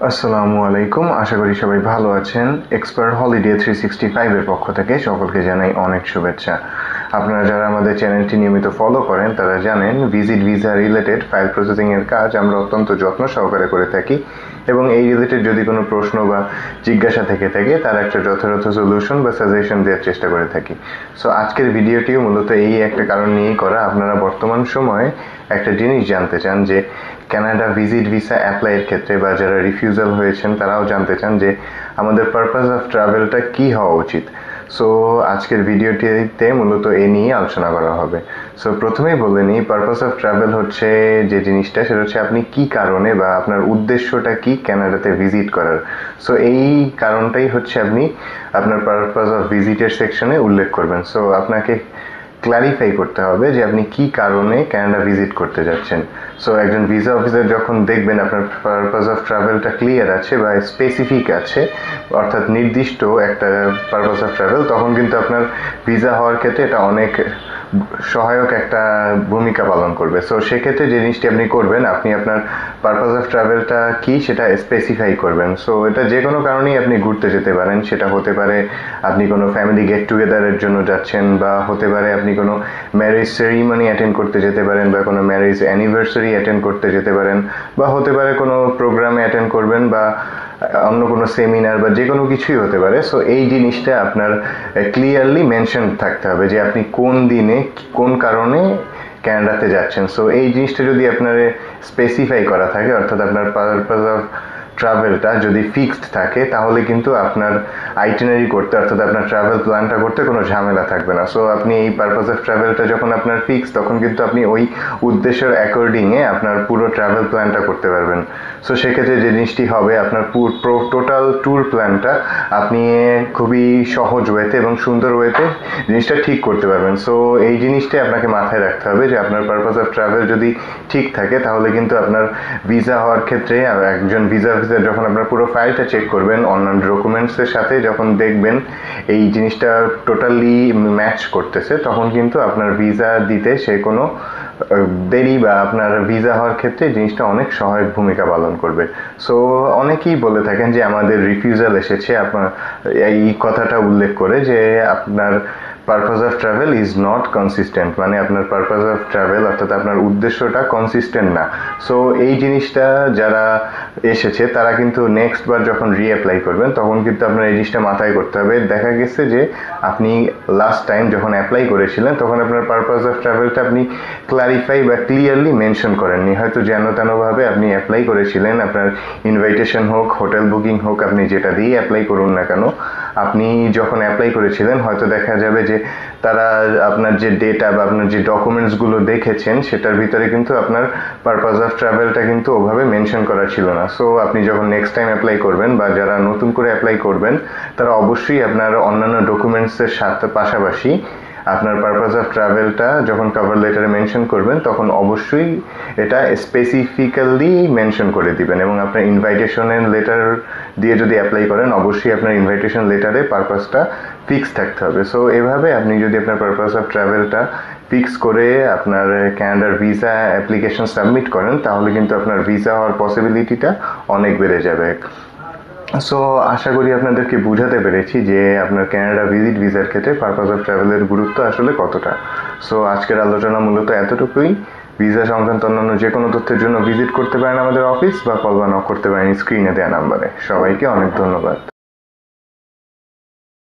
আসসালামু আলাইকুম, আশা করি সবাই ভালো আছেন। এক্সপার্ট হলিডে 365 এর পক্ষ থেকে সকলকে জানাই অনেক শুভেচ্ছা। আপনারা যারা আমাদের চ্যানেলটি নিয়মিত ফলো করেন তারা জানেন ভিজিট ভিসা রিলেটেড ফাইল প্রসেসিংয়ের কাজ আমরা অত্যন্ত যত্ন সহকারে করে থাকি এবং এই রিলেটেড যদি কোনো প্রশ্ন বা জিজ্ঞাসা থেকে থাকে তার একটা যথাযথ সলিউশন বা সাজেশন দেওয়ার চেষ্টা করে থাকি। সো আজকের ভিডিওটিও মূলত এই একটা কারণ নিয়েই করা। আপনারা বর্তমান সময়ে একটা জিনিস জানতে চান যে কানাডা ভিজিট ভিসা অ্যাপ্লাইয়ের ক্ষেত্রে বা যারা রিফিউজাল হয়েছেন তারাও জানতে চান যে আমাদের পারপাস অফ ট্রাভেলটা কী হওয়া উচিত। সো আজকের ভিডিওটিতে মূলত এ নিয়ে আলোচনা করা হবে। সো প্রথমেই বলে নিই, পারপাস অফ ট্রাভেল হচ্ছে যে জিনিসটা সেটা হচ্ছে আপনি কি কারণে বা আপনার উদ্দেশ্যটা কি কানাডাতে ভিজিট করার। সো এই কারণটাই হচ্ছে আপনি আপনার পারপাস অফ ভিজিটের সেকশনে উল্লেখ করবেন। সো আপনাকে ক্ল্যারিফাই করতে হবে যে আপনি কি কারণে কানাডা ভিজিট করতে যাচ্ছেন। সো একজন ভিসা অফিসার যখন দেখবেন আপনার পারপাস অফ ট্রাভেলটা ক্লিয়ার আছে বা স্পেসিফিক আছে, অর্থাৎ নির্দিষ্ট একটা পারপাস অফ ট্রাভেল, তখন কিন্তু আপনার ভিসা হওয়ার ক্ষেত্রে এটা অনেক সহায়ক একটা ভূমিকা পালন করবে। সো সেক্ষেত্রে যে জিনিসটি আপনি করবেন, আপনি আপনার পারপাস অফ ট্রাভেলটা কি সেটা স্পেসিফাই করবেন। সো এটা যে কোনো কারণেই আপনি ঘুরতে যেতে পারেন। সেটা হতে পারে আপনি কোনো ফ্যামিলি গেট টুগেদারের জন্য যাচ্ছেন, বা হতে পারে আপনি কোনো ম্যারেজ সেরিমনি অ্যাটেন্ড করতে যেতে পারেন, বা কোনো ম্যারেজ অ্যানিভার্সারি অ্যাটেন্ড করতে যেতে পারেন, বা হতে পারে কোনো প্রোগ্রামে অ্যাটেন্ড করবেন, বা অন্য কোনো সেমিনার বা যে কোনো কিছুই হতে পারে। সো এই জিনিসটা আপনার ক্লিয়ারলি মেনশন থাকতে হবে যে আপনি কোন দিনে কোন কারণে কানাডাতে যাচ্ছেন। সো এই জিনিসটা যদি আপনার স্পেসিফাই করা থাকে, অর্থাৎ আপনার পারপাস অফ ট্রাভেলটা যদি ফিক্সড থাকে, তাহলে কিন্তু আপনার আইটিনারি করতে, অর্থাৎ আপনার ট্রাভেল প্ল্যানটা করতে কোনো ঝামেলা থাকবে না। সো আপনি এই পারপাস অফ ট্রাভেলটা যখন আপনার ফিক্স, তখন কিন্তু আপনি ওই উদ্দেশ্যের অ্যাকর্ডিংয়ে আপনার পুরো ট্রাভেল প্ল্যানটা করতে পারবেন। সো সেক্ষেত্রে যে জিনিসটি হবে, আপনার টোটাল ট্যুর প্ল্যানটা আপনি খুবই সহজ ওয়েতে এবং সুন্দর ওয়েতে জিনিসটা ঠিক করতে পারবেন। সো এই জিনিসটাই আপনাকে মাথায় রাখতে হবে যে আপনার পারপাস অফ ট্রাভেল যদি ঠিক থাকে, তাহলে কিন্তু আপনার ভিসা হওয়ার ক্ষেত্রে একজন ভিসা অফিসার যখন আপনার পুরো ফাইলটা চেক করবেন, অন্যান্য ডকুমেন্টসের সাথে যখন দেখবেন এই জিনিসটা টোটালি ম্যাচ করতেছে, তখন কিন্তু আপনার ভিসা দিতে সে কোনো দেরি বা আপনার ভিসা হওয়ার ক্ষেত্রে জিনিসটা অনেক সহায়ক ভূমিকা পালন করবে। সো অনেকেই বলে থাকেন যে আমাদের রিফিউজাল এসেছে, আপনার এই কথাটা উল্লেখ করে যে আপনার purpose of travel is not consistent, মানে আপনার পারপাস অফ ট্রাভেল অর্থাৎ আপনার উদ্দেশ্যটা কনসিস্টেন্ট না। সো এই জিনিসটা যারা এসেছে তারা কিন্তু নেক্সট বার যখন রিঅ্যাপ্লাই করবেন, তখন কিন্তু আপনার এই জিনিসটা মাথায় করতে হবে। দেখা গেছে যে আপনি লাস্ট টাইম যখন অ্যাপ্লাই করেছিলেন, তখন আপনার পারপাস অফ ট্রাভেলটা আপনি ক্লারিফাই বা ক্লিয়ারলি মেনশন করেননি। হয়তো যেন তেনভাবে আপনি অ্যাপ্লাই করেছিলেন, আপনার ইনভাইটেশন হোক, হোটেল বুকিং হোক, আপনি যেটা দিয়ে অ্যাপ্লাই করুন না কেন, আপনি যখন অ্যাপ্লাই করেছিলেন হয়তো দেখা যাবে যে তারা আপনার যে ডেটা বা আপনার যে ডকুমেন্টসগুলো দেখেছেন সেটার ভিতরে কিন্তু আপনার পারপাস অফ ট্রাভেলটা কিন্তু ওভাবে মেনশন করা ছিল না। সো আপনি যখন নেক্সট টাইম অ্যাপ্লাই করবেন বা যারা নতুন করে অ্যাপ্লাই করবেন, তারা অবশ্যই আপনার অন্যান্য ডকুমেন্টসের সাথে পাশাপাশি আপনার পারপাস অফ ট্রাভেলটা যখন কভার লেটারে মেনশন করবেন, তখন অবশ্যই এটা স্পেসিফিক্যালি মেনশন করে দিবেন। এবং আপনার ইনভাইটেশনের লেটার দিয়ে যদি অ্যাপ্লাই করেন, অবশ্যই আপনার ইনভাইটেশন লেটারে পারপাসটা ফিক্স থাকতে হবে। সো এভাবে আপনি যদি আপনার পারপাস অফ ট্রাভেলটা ফিক্স করে আপনার কানাডার ভিসা অ্যাপ্লিকেশন সাবমিট করেন, তাহলে কিন্তু আপনার ভিসা হওয়ার পসিবিলিটিটা অনেক বেড়ে যাবে। সো আশা করি আপনাদেরকে বুঝাতে পেরেছি যে আপনার কানাডা ভিজিট ভিসার ক্ষেত্রে পারপাস অফ ট্রাভেলের গুরুত্ব আসলে কতটা। সো আজকের আলোচনা মূলত এতটুকুই। ভিসা সংক্রান্ত অন্যান্য যে কোনো তথ্যের জন্য ভিজিট করতে পারেন আমাদের অফিস, বা কল বা নক করতে পারেন স্ক্রিনে দেওয়া নাম্বারে। সবাইকে অনেক ধন্যবাদ।